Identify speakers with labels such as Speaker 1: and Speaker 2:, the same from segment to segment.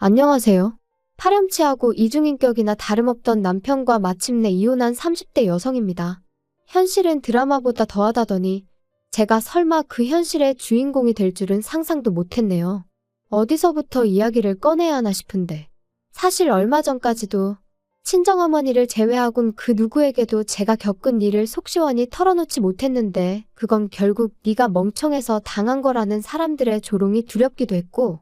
Speaker 1: 안녕하세요. 파렴치하고 이중인격이나 다름없던 남편과 마침내 이혼한 30대 여성입니다. 현실은 드라마보다 더하다더니 제가 설마 그 현실의 주인공이 될 줄은 상상도 못했네요. 어디서부터 이야기를 꺼내야 하나 싶은데 사실 얼마 전까지도 친정어머니를 제외하곤 그 누구에게도 제가 겪은 일을 속 시원히 털어놓지 못했는데 그건 결국 네가 멍청해서 당한 거라는 사람들의 조롱이 두렵기도 했고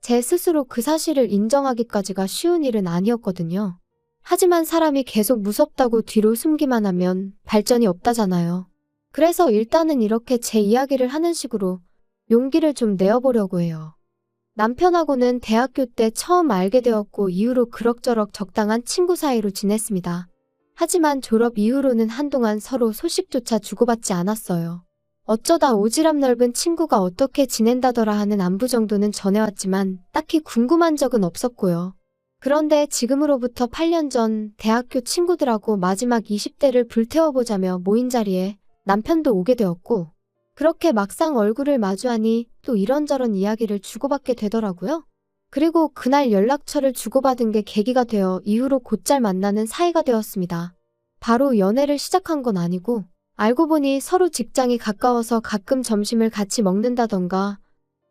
Speaker 1: 제 스스로 그 사실을 인정하기까지가 쉬운 일은 아니었거든요. 하지만 사람이 계속 무섭다고 뒤로 숨기만 하면 발전이 없다잖아요. 그래서 일단은 이렇게 제 이야기를 하는 식으로 용기를 좀 내어보려고 해요. 남편하고는 대학교 때 처음 알게 되었고 이후로 그럭저럭 적당한 친구 사이로 지냈습니다. 하지만 졸업 이후로는 한동안 서로 소식조차 주고받지 않았어요. 어쩌다 오지랖 넓은 친구가 어떻게 지낸다더라 하는 안부 정도는 전해왔지만 딱히 궁금한 적은 없었고요. 그런데 지금으로부터 8년 전 대학교 친구들하고 마지막 20대를 불태워보자며 모인 자리에 남편도 오게 되었고 그렇게 막상 얼굴을 마주하니 또 이런저런 이야기를 주고받게 되더라고요. 그리고 그날 연락처를 주고받은 게 계기가 되어 이후로 곧잘 만나는 사이가 되었습니다. 바로 연애를 시작한 건 아니고 알고 보니 서로 직장이 가까워서 가끔 점심을 같이 먹는다던가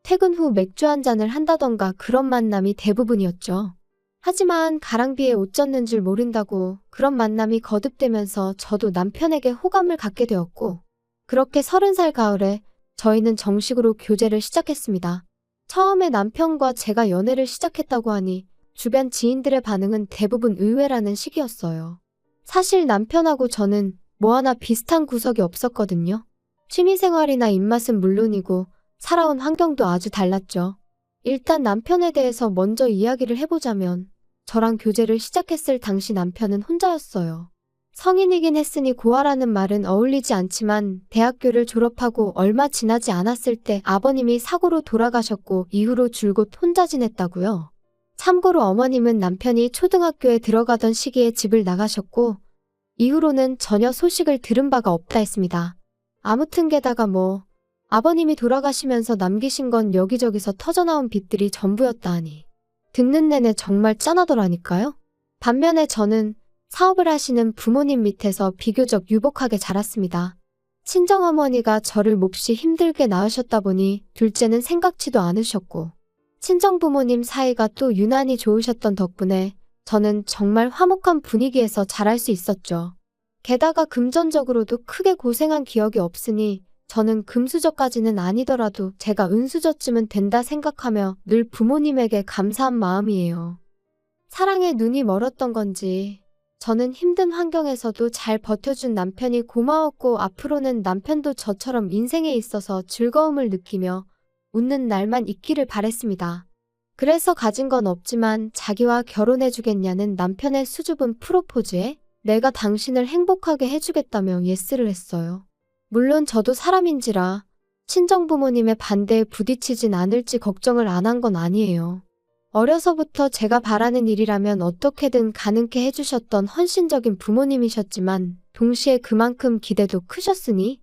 Speaker 1: 퇴근 후 맥주 한 잔을 한다던가 그런 만남이 대부분이었죠. 하지만 가랑비에 옷 젖는 줄 모른다고 그런 만남이 거듭되면서 저도 남편에게 호감을 갖게 되었고 그렇게 30살 가을에 저희는 정식으로 교제를 시작했습니다. 처음에 남편과 제가 연애를 시작했다고 하니 주변 지인들의 반응은 대부분 의외라는 식이었어요. 사실 남편하고 저는 뭐 하나 비슷한 구석이 없었거든요. 취미생활이나 입맛은 물론이고 살아온 환경도 아주 달랐죠. 일단 남편에 대해서 먼저 이야기를 해보자면 저랑 교제를 시작했을 당시 남편은 혼자였어요. 성인이긴 했으니 고아라는 말은 어울리지 않지만 대학교를 졸업하고 얼마 지나지 않았을 때 아버님이 사고로 돌아가셨고 이후로 줄곧 혼자 지냈다고요. 참고로 어머님은 남편이 초등학교에 들어가던 시기에 집을 나가셨고 이후로는 전혀 소식을 들은 바가 없다 했습니다. 아무튼 게다가 아버님이 돌아가시면서 남기신 건 여기저기서 터져나온 빚들이 전부였다 하니 듣는 내내 정말 짠하더라니까요. 반면에 저는 사업을 하시는 부모님 밑에서 비교적 유복하게 자랐습니다. 친정어머니가 저를 몹시 힘들게 낳으셨다 보니 둘째는 생각지도 않으셨고 친정부모님 사이가 또 유난히 좋으셨던 덕분에 저는 정말 화목한 분위기에서 자랄 수 있었죠. 게다가 금전적으로도 크게 고생한 기억이 없으니 저는 금수저까지는 아니더라도 제가 은수저쯤은 된다 생각하며 늘 부모님에게 감사한 마음이에요. 사랑에 눈이 멀었던 건지 저는 힘든 환경에서도 잘 버텨준 남편이 고마웠고 앞으로는 남편도 저처럼 인생에 있어서 즐거움을 느끼며 웃는 날만 있기를 바랬습니다. 그래서 가진 건 없지만 자기와 결혼해주겠냐는 남편의 수줍은 프로포즈에 내가 당신을 행복하게 해주겠다며 예스를 했어요. 물론 저도 사람인지라 친정부모님의 반대에 부딪히진 않을지 걱정을 안 한 건 아니에요. 어려서부터 제가 바라는 일이라면 어떻게든 가능케 해주셨던 헌신적인 부모님이셨지만 동시에 그만큼 기대도 크셨으니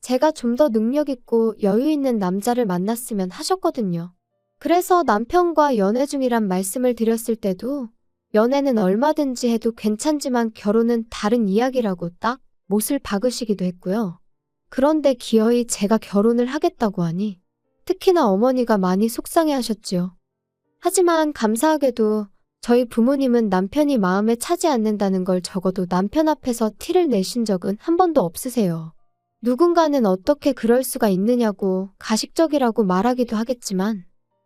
Speaker 1: 제가 좀 더 능력 있고 여유 있는 남자를 만났으면 하셨거든요. 그래서 남편과 연애 중이란 말씀을 드렸을 때도 연애는 얼마든지 해도 괜찮지만 결혼은 다른 이야기라고 딱 못을 박으시기도 했고요. 그런데 기어이 제가 결혼을 하겠다고 하니 특히나 어머니가 많이 속상해 하셨지요. 하지만 감사하게도 저희 부모님은 남편이 마음에 차지 않는다는 걸 적어도 남편 앞에서 티를 내신 적은 한 번도 없으세요. 누군가는 어떻게 그럴 수가 있느냐고 가식적이라고 말하기도 하겠지만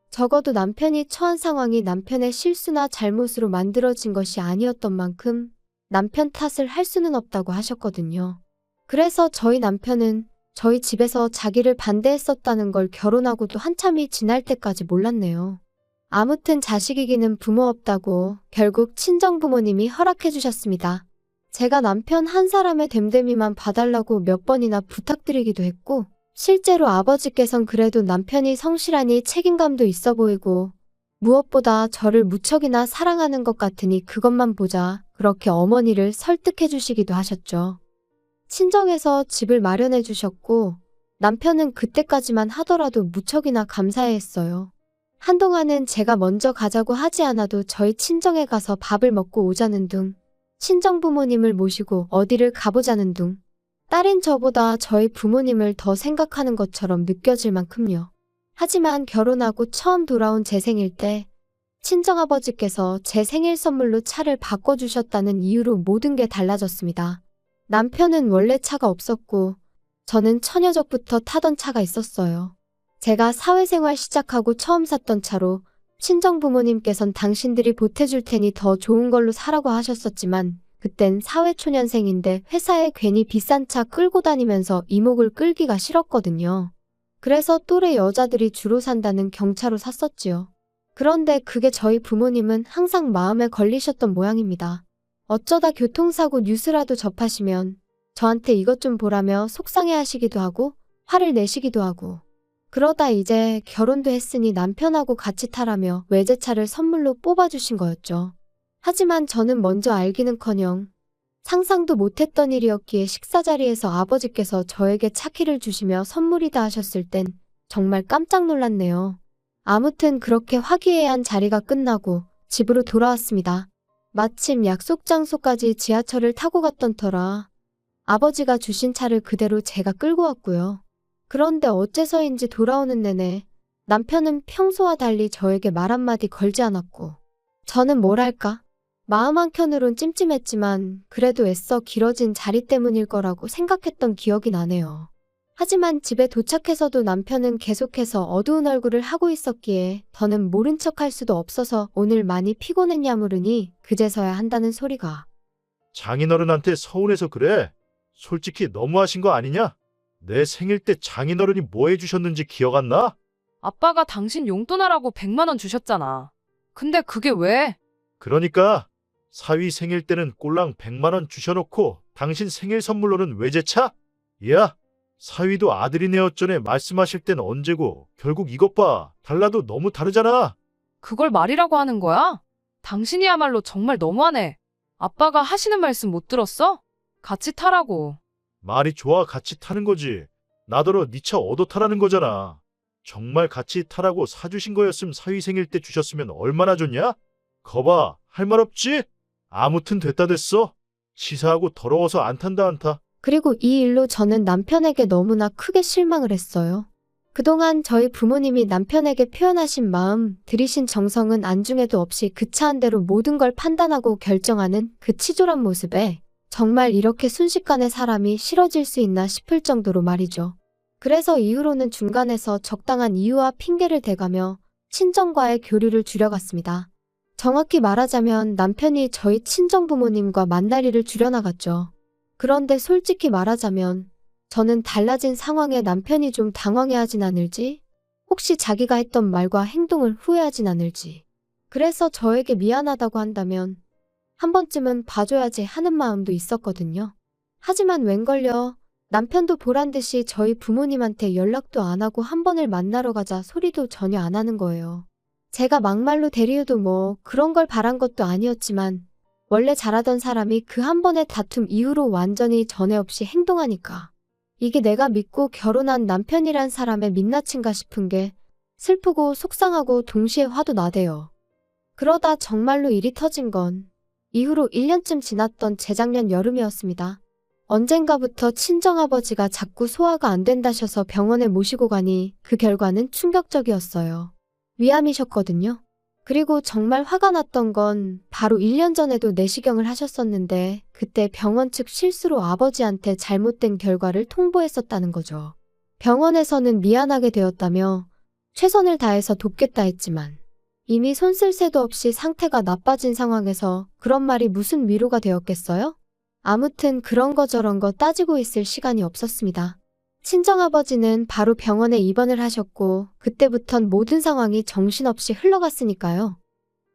Speaker 1: 적어도 남편이 처한 상황이 남편의 실수나 잘못으로 만들어진 것이 아니었던 만큼 남편 탓을 할 수는 없다고 하셨거든요. 그래서 저희 남편은 저희 집에서 자기를 반대했었다는 걸 결혼하고도 한참이 지날 때까지 몰랐네요. 아무튼 자식 이기는 부모 없다고 결국 친정부모님이 허락해 주셨습니다. 제가 남편 한 사람의 됨됨이만 봐달라고 몇 번이나 부탁드리기도 했고 실제로 아버지께선 그래도 남편이 성실하니 책임감도 있어 보이고 무엇보다 저를 무척이나 사랑하는 것 같으니 그것만 보자 그렇게 어머니를 설득해 주시기도 하셨죠. 친정에서 집을 마련해 주셨고 남편은 그때까지만 하더라도 무척이나 감사해했어요. 한동안은 제가 먼저 가자고 하지 않아도 저희 친정에 가서 밥을 먹고 오자는 둥, 친정 부모님을 모시고 어디를 가보자는 둥, 딸인 저보다 저희 부모님을 더 생각하는 것처럼 느껴질 만큼요. 하지만 결혼하고 처음 돌아온 제 생일 때 친정아버지께서 제 생일 선물로 차를 바꿔주셨다는 이유로 모든 게 달라졌습니다. 남편은 원래 차가 없었고 저는 처녀적부터 타던 차가 있었어요. 제가 사회생활 시작하고 처음 샀던 차로 친정 부모님께선 당신들이 보태줄 테니 더 좋은 걸로 사라고 하셨었지만 그땐 사회초년생인데 회사에 괜히 비싼 차 끌고 다니면서 이목을 끌기가 싫었거든요. 그래서 또래 여자들이 주로 산다는 경차로 샀었지요. 그런데 그게 저희 부모님은 항상 마음에 걸리셨던 모양입니다. 어쩌다 교통사고 뉴스라도 접하시면 저한테 이것 좀 보라며 속상해하시기도 하고 화를 내시기도 하고 그러다 이제 결혼도 했으니 남편하고 같이 타라며 외제차를 선물로 뽑아주신 거였죠. 하지만 저는 먼저 알기는커녕 상상도 못했던 일이었기에 식사 자리에서 아버지께서 저에게 차키를 주시며 선물이다 하셨을 땐 정말 깜짝 놀랐네요. 아무튼 그렇게 화기애애한 자리가 끝나고 집으로 돌아왔습니다. 마침 약속 장소까지 지하철을 타고 갔던 터라 아버지가 주신 차를 그대로 제가 끌고 왔고요. 그런데 어째서인지 돌아오는 내내 남편은 평소와 달리 저에게 말 한마디 걸지 않았고 저는 뭐랄까 마음 한켠으론 찜찜했지만 그래도 애써 길어진 자리 때문일 거라고 생각했던 기억이 나네요. 하지만 집에 도착해서도 남편은 계속해서 어두운 얼굴을 하고 있었기에 더는 모른 척할 수도 없어서 오늘 많이 피곤했냐 물으니 그제서야 한다는 소리가
Speaker 2: 장인어른한테 서운해서 그래. 솔직히 너무하신 거 아니냐? 내 생일 때 장인어른이 뭐 해주셨는지 기억 안 나?
Speaker 3: 아빠가 당신 용돈하라고 100만 원 주셨잖아. 근데 그게 왜?
Speaker 2: 그러니까 사위 생일 때는 꼴랑 100만 원 주셔놓고 당신 생일 선물로는 외제차? 야, 사위도 아들이네 어쩌네 말씀하실 땐 언제고 결국 이것 봐. 달라도 너무 다르잖아.
Speaker 3: 그걸 말이라고 하는 거야? 당신이야말로 정말 너무하네. 아빠가 하시는 말씀 못 들었어? 같이 타라고.
Speaker 2: 말이 좋아 같이 타는 거지. 나더러 네 차 얻어 타라는 거잖아. 정말 같이 타라고 사주신 거였음 사위 생일 때 주셨으면 얼마나 좋냐? 거봐, 할 말 없지? 아무튼 됐다 됐어. 치사하고 더러워서 안 탄다 안 타.
Speaker 1: 그리고 이 일로 저는 남편에게 너무나 크게 실망을 했어요. 그동안 저희 부모님이 남편에게 표현하신 마음, 들이신 정성은 안중에도 없이 그 차 한 대로 모든 걸 판단하고 결정하는 그 치졸한 모습에 정말 이렇게 순식간에 사람이 싫어질 수 있나 싶을 정도로 말이죠. 그래서 이후로는 중간에서 적당한 이유와 핑계를 대가며 친정과의 교류를 줄여갔습니다. 정확히 말하자면 남편이 저희 친정 부모님과 만날 일을 줄여나갔죠. 그런데 솔직히 말하자면 저는 달라진 상황에 남편이 좀 당황해하진 않을지, 혹시 자기가 했던 말과 행동을 후회하진 않을지, 그래서 저에게 미안하다고 한다면 한 번쯤은 봐줘야지 하는 마음도 있었거든요. 하지만 웬걸요. 남편도 보란듯이 저희 부모님한테 연락도 안 하고 한 번을 만나러 가자 소리도 전혀 안 하는 거예요. 제가 막말로 대리해도 뭐 그런 걸 바란 것도 아니었지만 원래 잘하던 사람이 그 한 번의 다툼 이후로 완전히 전에 없이 행동하니까 이게 내가 믿고 결혼한 남편이란 사람의 민낯인가 싶은 게 슬프고 속상하고 동시에 화도 나대요. 그러다 정말로 일이 터진 건 이후로 1년쯤 지났던 재작년 여름이었습니다. 언젠가부터 친정아버지가 자꾸 소화가 안 된다셔서 병원에 모시고 가니 그 결과는 충격적이었어요. 위암이셨거든요. 그리고 정말 화가 났던 건 바로 1년 전에도 내시경을 하셨었는데 그때 병원 측 실수로 아버지한테 잘못된 결과를 통보했었다는 거죠. 병원에서는 미안하게 되었다며 최선을 다해서 돕겠다 했지만 이미 손 쓸 새도 없이 상태가 나빠진 상황에서 그런 말이 무슨 위로가 되었겠어요? 아무튼 그런 거 저런 거 따지고 있을 시간이 없었습니다. 친정아버지는 바로 병원에 입원을 하셨고 그때부턴 모든 상황이 정신없이 흘러갔으니까요.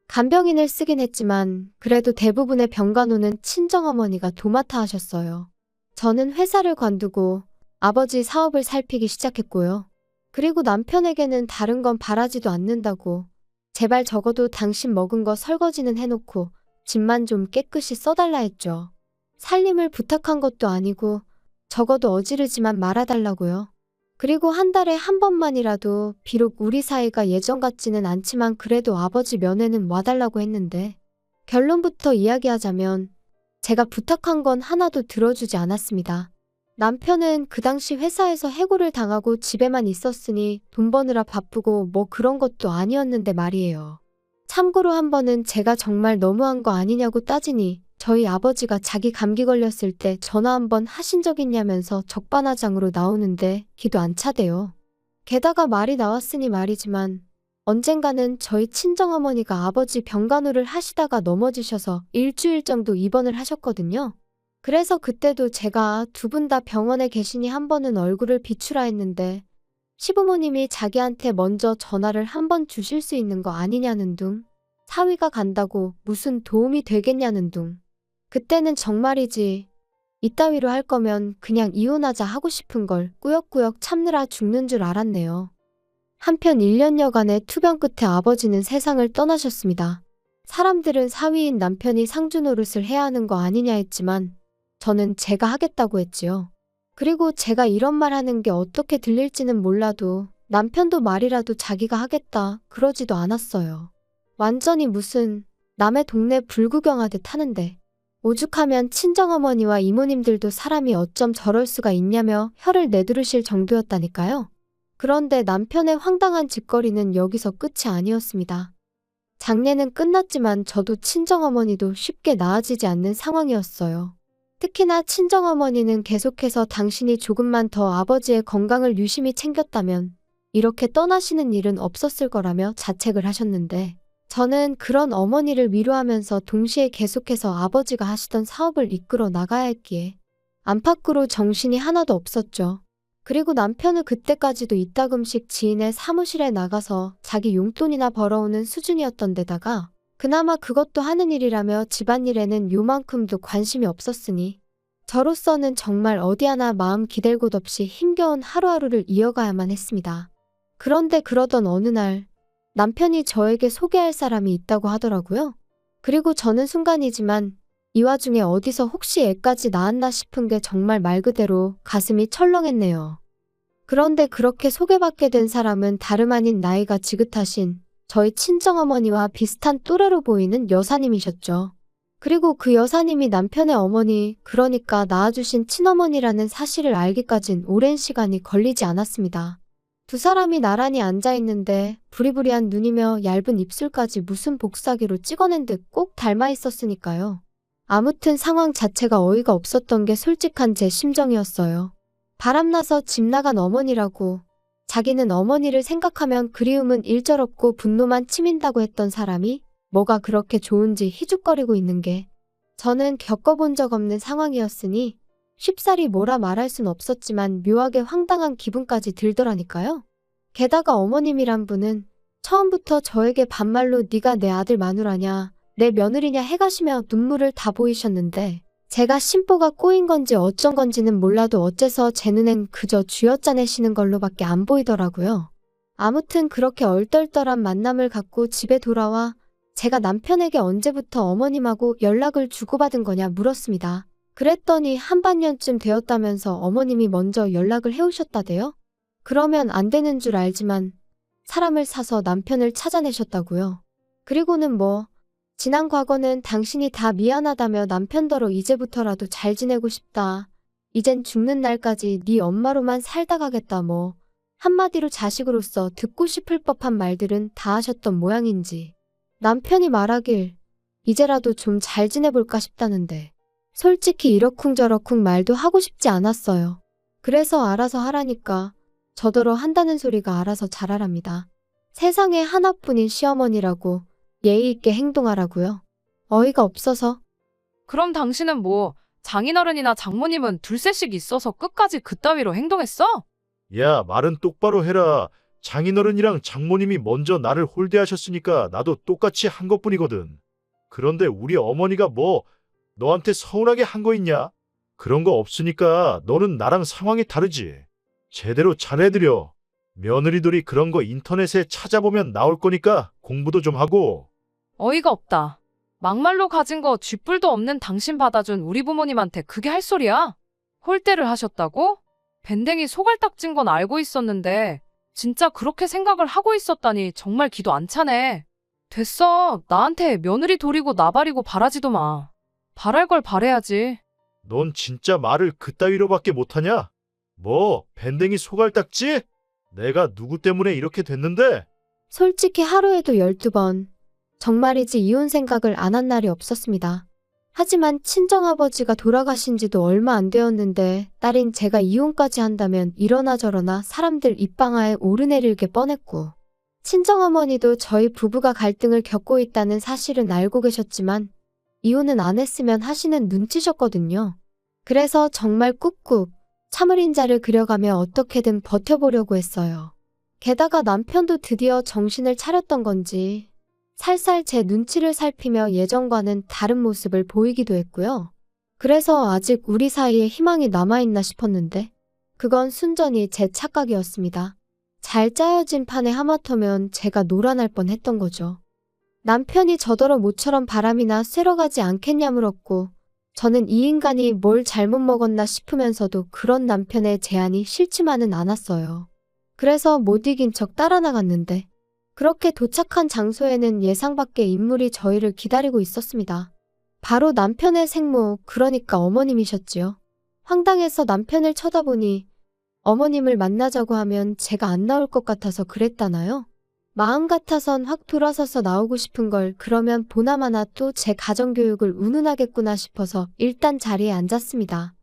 Speaker 1: 간병인을 쓰긴 했지만 그래도 대부분의 병간호는 친정어머니가 도맡아 하셨어요. 저는 회사를 관두고 아버지 사업을 살피기 시작했고요. 그리고 남편에게는 다른 건 바라지도 않는다고 제발 적어도 당신 먹은 거 설거지는 해놓고 집만 좀 깨끗이 써달라 했죠. 살림을 부탁한 것도 아니고 적어도 어지르지만 말아달라고요. 그리고 한 달에 한 번만이라도 비록 우리 사이가 예전 같지는 않지만 그래도 아버지 면회는 와달라고 했는데 결론부터 이야기하자면 제가 부탁한 건 하나도 들어주지 않았습니다. 남편은 그 당시 회사에서 해고를 당하고 집에만 있었으니 돈 버느라 바쁘고 뭐 그런 것도 아니었는데 말이에요. 참고로 한 번은 제가 정말 너무한 거 아니냐고 따지니 저희 아버지가 자기 감기 걸렸을 때 전화 한 번 하신 적 있냐면서 적반하장으로 나오는데 기도 안 차대요. 게다가 말이 나왔으니 말이지만 언젠가는 저희 친정어머니가 아버지 병간호를 하시다가 넘어지셔서 일주일 정도 입원을 하셨거든요. 그래서 그때도 제가 두 분 다 병원에 계시니 한 번은 얼굴을 비추라 했는데 시부모님이 자기한테 먼저 전화를 한 번 주실 수 있는 거 아니냐는 둥, 사위가 간다고 무슨 도움이 되겠냐는 둥. 그때는 정말이지 이따위로 할 거면 그냥 이혼하자 하고 싶은 걸 꾸역꾸역 참느라 죽는 줄 알았네요. 한편 1년여간의 투병 끝에 아버지는 세상을 떠나셨습니다. 사람들은 사위인 남편이 상주 노릇을 해야 하는 거 아니냐 했지만 저는 제가 하겠다고 했지요. 그리고 제가 이런 말 하는 게 어떻게 들릴지는 몰라도 남편도 말이라도 자기가 하겠다 그러지도 않았어요. 완전히 무슨 남의 동네 불구경하듯 하는데 오죽하면 친정어머니와 이모님들도 사람이 어쩜 저럴 수가 있냐며 혀를 내두르실 정도였다니까요. 그런데 남편의 황당한 짓거리는 여기서 끝이 아니었습니다. 장례는 끝났지만 저도 친정어머니도 쉽게 나아지지 않는 상황이었어요. 특히나 친정어머니는 계속해서 당신이 조금만 더 아버지의 건강을 유심히 챙겼다면 이렇게 떠나시는 일은 없었을 거라며 자책을 하셨는데 저는 그런 어머니를 위로하면서 동시에 계속해서 아버지가 하시던 사업을 이끌어 나가야 했기에 안팎으로 정신이 하나도 없었죠. 그리고 남편은 그때까지도 이따금씩 지인의 사무실에 나가서 자기 용돈이나 벌어오는 수준이었던 데다가 그나마 그것도 하는 일이라며 집안일에는 요만큼도 관심이 없었으니 저로서는 정말 어디 하나 마음 기댈 곳 없이 힘겨운 하루하루를 이어가야만 했습니다. 그런데 그러던 어느 날 남편이 저에게 소개할 사람이 있다고 하더라고요. 그리고 저는 순간이지만 이 와중에 어디서 혹시 애까지 낳았나 싶은 게 정말 말 그대로 가슴이 철렁했네요. 그런데 그렇게 소개받게 된 사람은 다름 아닌 나이가 지긋하신 저희 친정어머니와 비슷한 또래로 보이는 여사님이셨죠. 그리고 그 여사님이 남편의 어머니, 그러니까 낳아주신 친어머니라는 사실을 알기까진 오랜 시간이 걸리지 않았습니다. 두 사람이 나란히 앉아있는데 부리부리한 눈이며 얇은 입술까지 무슨 복사기로 찍어낸 듯 꼭 닮아 있었으니까요. 아무튼 상황 자체가 어이가 없었던 게 솔직한 제 심정이었어요. 바람나서 집 나간 어머니라고 자기는 어머니를 생각하면 그리움은 일절없고 분노만 치민다고 했던 사람이 뭐가 그렇게 좋은지 희죽거리고 있는 게 저는 겪어본 적 없는 상황이었으니 쉽사리 뭐라 말할 순 없었지만 묘하게 황당한 기분까지 들더라니까요. 게다가 어머님이란 분은 처음부터 저에게 반말로 네가 내 아들 마누라냐, 내 며느리냐 해가시며 눈물을 다 보이셨는데 제가 심보가 꼬인 건지 어쩐 건지는 몰라도 어째서 제 눈엔 그저 쥐어짜내시는 걸로밖에 안 보이더라고요. 아무튼 그렇게 얼떨떨한 만남을 갖고 집에 돌아와 제가 남편에게 언제부터 어머님하고 연락을 주고받은 거냐 물었습니다. 그랬더니 한반년쯤 되었다면서 어머님이 먼저 연락을 해오셨다대요? 그러면 안 되는 줄 알지만 사람을 사서 남편을 찾아내셨다고요. 그리고는 뭐 지난 과거는 당신이 다 미안하다며 남편더러 이제부터라도 잘 지내고 싶다. 이젠 죽는 날까지 네 엄마로만 살다 가겠다 뭐. 한마디로 자식으로서 듣고 싶을 법한 말들은 다 하셨던 모양인지. 남편이 말하길 이제라도 좀 잘 지내볼까 싶다는데 솔직히 이러쿵저러쿵 말도 하고 싶지 않았어요. 그래서 알아서 하라니까 저더러 한다는 소리가 알아서 잘하랍니다. 세상에 하나뿐인 시어머니라고 예의 있게 행동하라고요. 어이가 없어서.
Speaker 3: 그럼 당신은 뭐 장인어른이나 장모님은 둘셋씩 있어서 끝까지 그따위로 행동했어?
Speaker 2: 야, 말은 똑바로 해라. 장인어른이랑 장모님이 먼저 나를 홀대하셨으니까 나도 똑같이 한 것뿐이거든. 그런데 우리 어머니가 뭐 너한테 서운하게 한 거 있냐? 그런 거 없으니까 너는 나랑 상황이 다르지. 제대로 잘해드려. 며느리들이 그런 거 인터넷에 찾아보면 나올 거니까 공부도 좀 하고.
Speaker 3: 어이가 없다. 막말로 가진 거 쥐뿔도 없는 당신 받아준 우리 부모님한테 그게 할 소리야? 홀대를 하셨다고? 밴댕이 소갈딱 찐 건 알고 있었는데 진짜 그렇게 생각을 하고 있었다니 정말 기도 안 차네. 됐어. 나한테 며느리 도리고 나발이고 바라지도 마. 바랄 걸 바래야지.
Speaker 2: 넌 진짜 말을 그따위로밖에 못하냐? 뭐 밴댕이 소갈딱지? 내가 누구 때문에 이렇게 됐는데?
Speaker 1: 솔직히 하루에도 12번. 정말이지 이혼 생각을 안 한 날이 없었습니다. 하지만 친정아버지가 돌아가신 지도 얼마 안 되었는데 딸인 제가 이혼까지 한다면 이러나 저러나 사람들 입방아에 오르내릴 게 뻔했고, 친정어머니도 저희 부부가 갈등을 겪고 있다는 사실은 알고 계셨지만 이혼은 안 했으면 하시는 눈치셨거든요. 그래서 정말 꾹꾹 참을 인자를 그려가며 어떻게든 버텨보려고 했어요. 게다가 남편도 드디어 정신을 차렸던 건지 살살 제 눈치를 살피며 예전과는 다른 모습을 보이기도 했고요. 그래서 아직 우리 사이에 희망이 남아있나 싶었는데 그건 순전히 제 착각이었습니다. 잘 짜여진 판에 하마터면 제가 놀아날 뻔했던 거죠. 남편이 저더러 모처럼 바람이나 쐬러 가지 않겠냐 물었고, 저는 이 인간이 뭘 잘못 먹었나 싶으면서도 그런 남편의 제안이 싫지만은 않았어요. 그래서 못 이긴 척 따라 나갔는데, 그렇게 도착한 장소에는 예상 밖의 인물이 저희를 기다리고 있었습니다. 바로 남편의 생모, 그러니까 어머님이셨지요. 황당해서 남편을 쳐다보니 어머님을 만나자고 하면 제가 안 나올 것 같아서 그랬다나요? 마음 같아선 확 돌아서서 나오고 싶은 걸 그러면 보나마나 또 제 가정교육을 운운하겠구나 싶어서 일단 자리에 앉았습니다.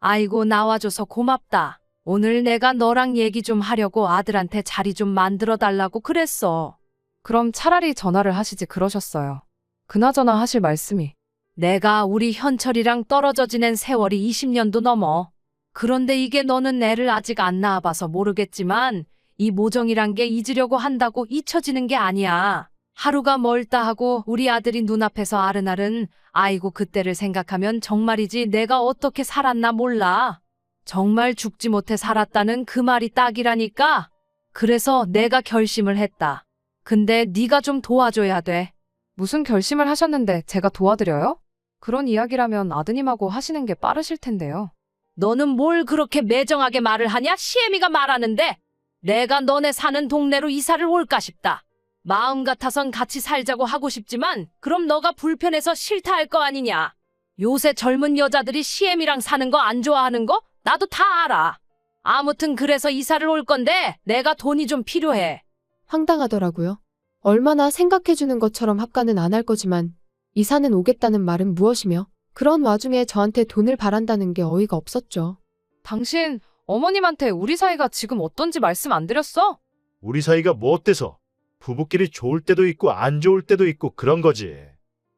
Speaker 3: 아이고 나와줘서 고맙다. 오늘 내가 너랑 얘기 좀 하려고 아들한테 자리 좀 만들어 달라고 그랬어. 그럼 차라리 전화를 하시지 그러셨어요. 그나저나 하실 말씀이. 내가 우리 현철이랑 떨어져 지낸 세월이 20년도 넘어. 그런데 이게 너는 애를 아직 안 낳아봐서 모르겠지만 이 모정이란 게 잊으려고 한다고 잊혀지는 게 아니야. 하루가 멀다 하고 우리 아들이 눈앞에서 아른아른 아이고 그때를 생각하면 정말이지 내가 어떻게 살았나 몰라. 정말 죽지 못해 살았다는 그 말이 딱이라니까. 그래서 내가 결심을 했다. 근데 네가 좀 도와줘야 돼. 무슨 결심을 하셨는데 제가 도와드려요? 그런 이야기라면 아드님하고 하시는 게 빠르실 텐데요. 너는 뭘 그렇게 매정하게 말을 하냐? 시애미가 말하는데. 내가 너네 사는 동네로 이사를 올까 싶다. 마음 같아선 같이 살자고 하고 싶지만 그럼 너가 불편해서 싫다 할 거 아니냐. 요새 젊은 여자들이 시애미랑 사는 거 안 좋아하는 거 나도 다 알아. 아무튼 그래서 이사를 올 건데 내가 돈이 좀 필요해.
Speaker 1: 황당하더라고요. 얼마나 생각해주는 것처럼 합가는 안 할 거지만 이사는 오겠다는 말은 무엇이며, 그런 와중에 저한테 돈을 바란다는 게 어이가 없었죠.
Speaker 3: 당신 어머님한테 우리 사이가 지금 어떤지 말씀 안 드렸어?
Speaker 2: 우리 사이가 뭐 어때서? 부부끼리 좋을 때도 있고 안 좋을 때도 있고 그런 거지.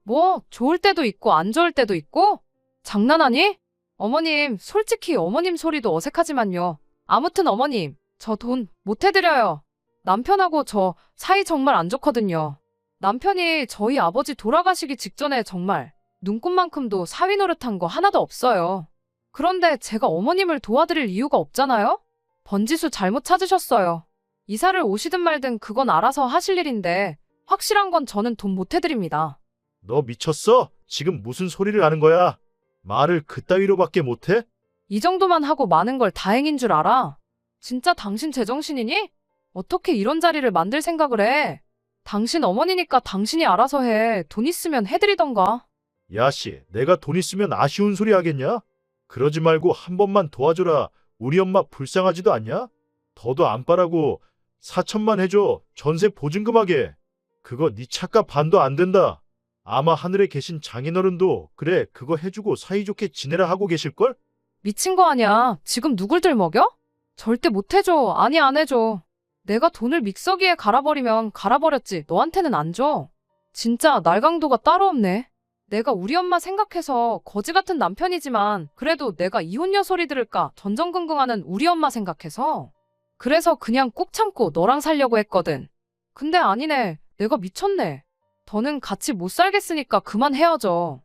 Speaker 3: 뭐 좋을 때도 있고 안 좋을 때도 있고? 장난하니? 어머님, 솔직히 어머님 소리도 어색하지만요. 아무튼 어머님, 저 돈 못 해드려요. 남편하고 저 사이 정말 안 좋거든요. 남편이 저희 아버지 돌아가시기 직전에 정말 눈꽃만큼도 사위 노릇한 거 하나도 없어요. 그런데 제가 어머님을 도와드릴 이유가 없잖아요? 번지수 잘못 찾으셨어요. 이사를 오시든 말든 그건 알아서 하실 일인데 확실한 건 저는 돈 못 해드립니다.
Speaker 2: 너 미쳤어? 지금 무슨 소리를 하는 거야? 말을 그따위로밖에 못해?
Speaker 3: 이 정도만 하고 많은 걸 다행인 줄 알아. 진짜 당신 제정신이니? 어떻게 이런 자리를 만들 생각을 해? 당신 어머니니까 당신이 알아서 해. 돈 있으면 해드리던가.
Speaker 2: 야씨, 내가 돈 있으면 아쉬운 소리 하겠냐? 그러지 말고 한 번만 도와줘라. 우리 엄마 불쌍하지도 않냐? 더도 안 바라고 4천만 해줘. 전세 보증금하게. 그거 네 차값 반도 안 된다. 아마 하늘에 계신 장인어른도 그래 그거 해주고 사이좋게 지내라 하고 계실걸?
Speaker 3: 미친 거 아니야. 지금 누굴 들먹여? 절대 못 해줘. 아니 안 해줘. 내가 돈을 믹서기에 갈아버리면 갈아버렸지. 너한테는 안 줘. 진짜 날강도가 따로 없네. 내가 우리 엄마 생각해서 거지 같은 남편이지만 그래도 내가 이혼녀 소리 들을까 전전긍긍하는 우리 엄마 생각해서. 그래서 그냥 꾹 참고 너랑 살려고 했거든. 근데 아니네. 내가 미쳤네. 더는 같이 못 살겠으니까 그만 헤어져.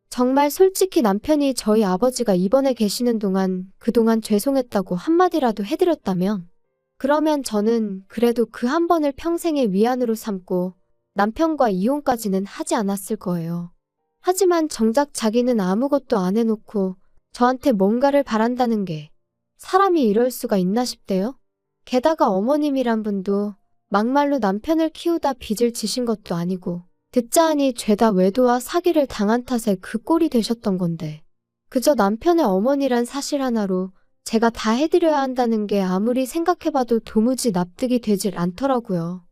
Speaker 1: 정말 솔직히 남편이 저희 아버지가 입원해 계시는 동안 그동안 죄송했다고 한마디라도 해드렸다면, 그러면 저는 그래도 그 한 번을 평생의 위안으로 삼고 남편과 이혼까지는 하지 않았을 거예요. 하지만 정작 자기는 아무것도 안 해놓고 저한테 뭔가를 바란다는 게 사람이 이럴 수가 있나 싶대요. 게다가 어머님이란 분도 막말로 남편을 키우다 빚을 지신 것도 아니고 듣자 하니 죄다 외도와 사기를 당한 탓에 그 꼴이 되셨던 건데 그저 남편의 어머니란 사실 하나로 제가 다 해드려야 한다는 게 아무리 생각해봐도 도무지 납득이 되질 않더라고요.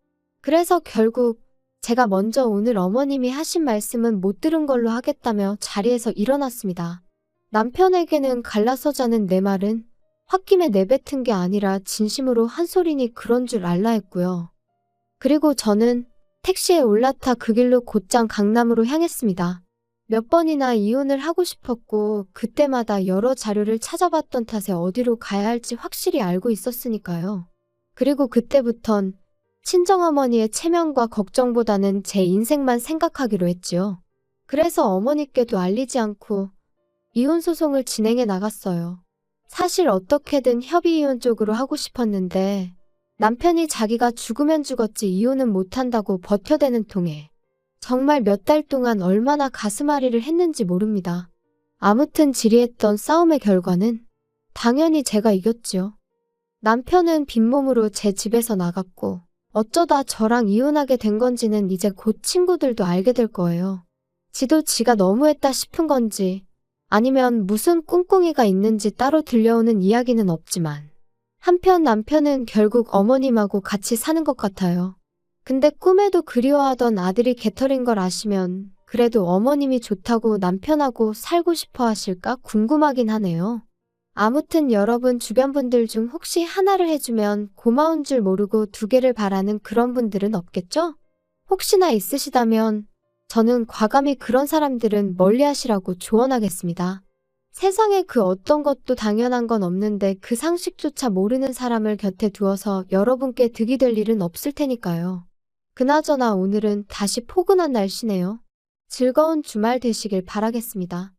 Speaker 1: 그래서 결국 제가 먼저 오늘 어머님이 하신 말씀은 못 들은 걸로 하겠다며 자리에서 일어났습니다. 남편에게는 갈라서 자는 내 말은 홧김에 내뱉은 게 아니라 진심으로 한 소리니 그런 줄 알라 했고요. 그리고 저는 택시에 올라타 그 길로 곧장 강남으로 향했습니다. 몇 번이나 이혼을 하고 싶었고 그때마다 여러 자료를 찾아봤던 탓에 어디로 가야 할지 확실히 알고 있었으니까요. 그리고 그때부턴 친정어머니의 체면과 걱정보다는 제 인생만 생각하기로 했지요. 그래서 어머니께도 알리지 않고 이혼 소송을 진행해 나갔어요. 사실 어떻게든 협의 이혼 쪽으로 하고 싶었는데 남편이 자기가 죽으면 죽었지 이혼은 못한다고 버텨대는 통에 정말 몇 달 동안 얼마나 가슴앓이를 했는지 모릅니다. 아무튼 지리했던 싸움의 결과는 당연히 제가 이겼지요. 남편은 빈몸으로 제 집에서 나갔고 어쩌다 저랑 이혼하게 된 건지는 이제 곧 친구들도 알게 될 거예요. 지도 지가 너무했다 싶은 건지 아니면 무슨 꿍꿍이가 있는지 따로 들려오는 이야기는 없지만 한편 남편은 결국 어머님하고 같이 사는 것 같아요. 근데 꿈에도 그리워하던 아들이 개털인 걸 아시면 그래도 어머님이 좋다고 남편하고 살고 싶어 하실까 궁금하긴 하네요. 아무튼 여러분 주변 분들 중 혹시 하나를 해주면 고마운 줄 모르고 두 개를 바라는 그런 분들은 없겠죠? 혹시나 있으시다면 저는 과감히 그런 사람들은 멀리하시라고 조언하겠습니다. 세상에 그 어떤 것도 당연한 건 없는데 그 상식조차 모르는 사람을 곁에 두어서 여러분께 득이 될 일은 없을 테니까요. 그나저나 오늘은 다시 포근한 날씨네요. 즐거운 주말 되시길 바라겠습니다.